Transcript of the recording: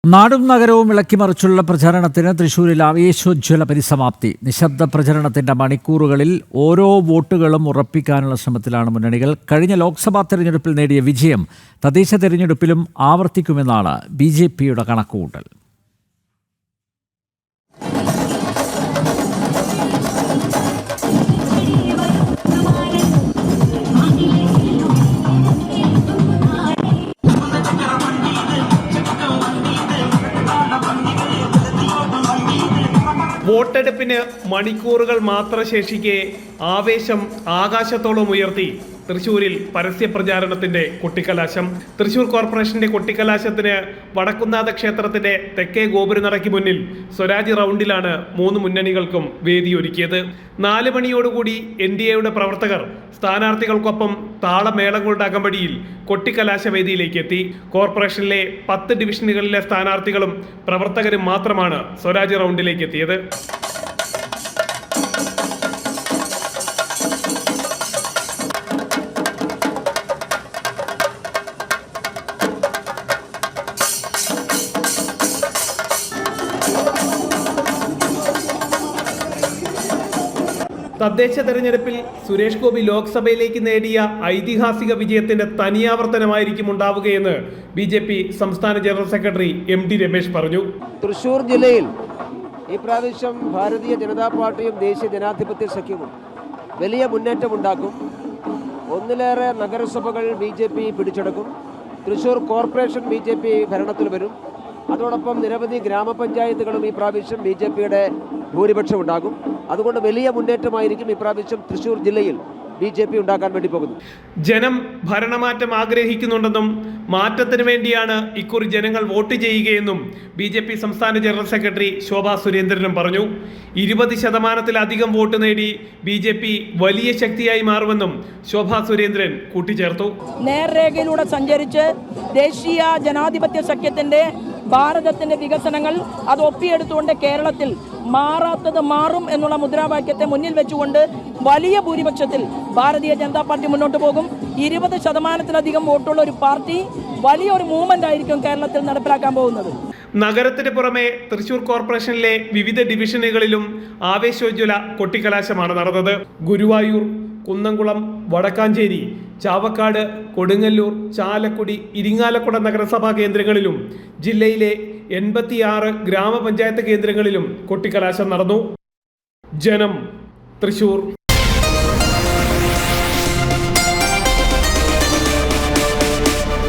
നാടും നഗരവും ഇളക്കിമറിച്ചുള്ള പ്രചാരണത്തിന് തൃശൂരിൽ ആവേശോജ്വല പരിസമാപ്തി. നിശബ്ദ പ്രചരണത്തിന്റെ മണിക്കൂറുകളിൽ ഓരോ വോട്ടുകളും ഉറപ്പിക്കാനുള്ള ശ്രമത്തിലാണ് മുന്നണികൾ. കഴിഞ്ഞ ലോക്സഭാ തെരഞ്ഞെടുപ്പിൽ നേടിയ വിജയം തദ്ദേശ തെരഞ്ഞെടുപ്പിലും ആവർത്തിക്കുമെന്നാണ് ബിജെപിയുടെ കണക്കുകൂട്ടൽ. വോട്ടെടുപ്പിന് മണിക്കൂറുകൾ മാത്രം ശേഷിക്കെ ആവേശം ആകാശത്തോളം ഉയർത്തി തൃശൂരിൽ പരസ്യ പ്രചാരണത്തിന്റെ കൊട്ടിക്കലാശം. തൃശൂർ കോർപ്പറേഷന്റെ കൊട്ടിക്കലാശത്തിന് വടക്കുന്നാഥ ക്ഷേത്രത്തിന്റെ തെക്കേ ഗോപുരനടയ്ക്ക് മുന്നിൽ സ്വരാജ് റൗണ്ടിലാണ് മൂന്ന് മുന്നണികൾക്കും വേദിയൊരുക്കിയത്. 4 മണിയോടുകൂടി NDAയുടെ പ്രവർത്തകർ സ്ഥാനാർത്ഥികൾക്കൊപ്പം താളമേളങ്ങളുടെ അകമ്പടിയിൽ കൊട്ടിക്കലാശ വേദിയിലേക്ക് എത്തി. കോർപ്പറേഷനിലെ 10 ഡിവിഷനുകളിലെ സ്ഥാനാർത്ഥികളും പ്രവർത്തകരും മാത്രമാണ് സ്വരാജ് റൗണ്ടിലേക്ക് എത്തിയത്. തദ്ദേശ തെരഞ്ഞെടുപ്പിൽ സുരേഷ് ഗോപി ലോക്സഭയിലേക്ക് നേടിയ ഐതിഹാസിക വിജയത്തിന്റെ തനിയാവർത്തനമായിരിക്കും ഉണ്ടാവുകയെന്ന് BJP സംസ്ഥാന ജനറൽ സെക്രട്ടറി MD രമേശ് പറഞ്ഞു. തൃശൂർ ജില്ലയിൽ ഈ പ്രാവശ്യം ഭാരതീയ ജനതാ പാർട്ടിയും ദേശീയ ജനാധിപത്യ സഖ്യവും വലിയ മുന്നേറ്റമുണ്ടാക്കും. ഒന്നിലേറെ നഗരസഭകൾ BJP പിടിച്ചെടുക്കും. തൃശൂർ കോർപ്പറേഷൻ BJP ഭരണത്തിൽ വരും. അതോടൊപ്പം നിരവധി ഗ്രാമപഞ്ചായത്തുകളും ഈ പ്രാവശ്യം BJPയുടെ ഭൂരിപക്ഷം ഉണ്ടാകും. അതുകൊണ്ട് വലിയ മുന്നേറ്റമായിരിക്കും ഈ പ്രാവശ്യം തൃശൂർ ജില്ലയിൽ BJP ഉണ്ടാക്കാൻ വേണ്ടി പോകുന്നു. ജനം ഭരണമാറ്റം ആഗ്രഹിക്കുന്നുണ്ടെന്നും മാറ്റത്തിന് വേണ്ടിയാണ് ഇക്കുറി ജനങ്ങൾ വോട്ട് ചെയ്യുകയെന്നും BJP സംസ്ഥാന ജനറൽ സെക്രട്ടറി ശോഭാ സുരേന്ദ്രനും പറഞ്ഞു. 20% വോട്ട് നേടി BJP വലിയ ശക്തിയായി മാറുമെന്നും ശോഭാ സുരേന്ദ്രൻ കൂട്ടിച്ചേർത്തു. നേർരേഖയിലൂടെ സഞ്ചരിച്ച് ദേശീയ ജനാധിപത്യ സഖ്യത്തിന്റെ ഭാരതത്തിന്റെ വികസനങ്ങൾ അത് ഒപ്പിയെടുത്തുകൊണ്ട് കേരളത്തിൽ മാറാത്തത് മാറും എന്നുള്ള മുദ്രാവാക്യത്തെ മുന്നിൽ വെച്ചുകൊണ്ട് വലിയ ഭൂരിപക്ഷത്തിൽ ഭാരതീയ ജനതാ പാർട്ടി മുന്നോട്ട് പോകും. 20% വോട്ടുള്ള ഒരു പാർട്ടി വലിയൊരു മൂവ്മെന്റ് ആയിരിക്കും കേരളത്തിൽ നടപ്പിലാക്കാൻ പോകുന്നത്. നഗരത്തിന് പുറമെ തൃശൂർ കോർപ്പറേഷനിലെ വിവിധ ഡിവിഷനുകളിലും ആവേശോജ്വല കൊട്ടിക്കലാശമാണ് നടന്നത്. ഗുരുവായൂർ, കുന്നംകുളം, വടക്കാഞ്ചേരി, ചാവക്കാട്, കൊടുങ്ങല്ലൂർ, ചാലക്കുടി, ഇരിങ്ങാലക്കുട നഗരസഭാ കേന്ദ്രങ്ങളിലും ജില്ലയിലെ 86 ഗ്രാമപഞ്ചായത്ത് കേന്ദ്രങ്ങളിലും കൊട്ടിക്കലാശം നടന്നു. ജനം, തൃശൂർ.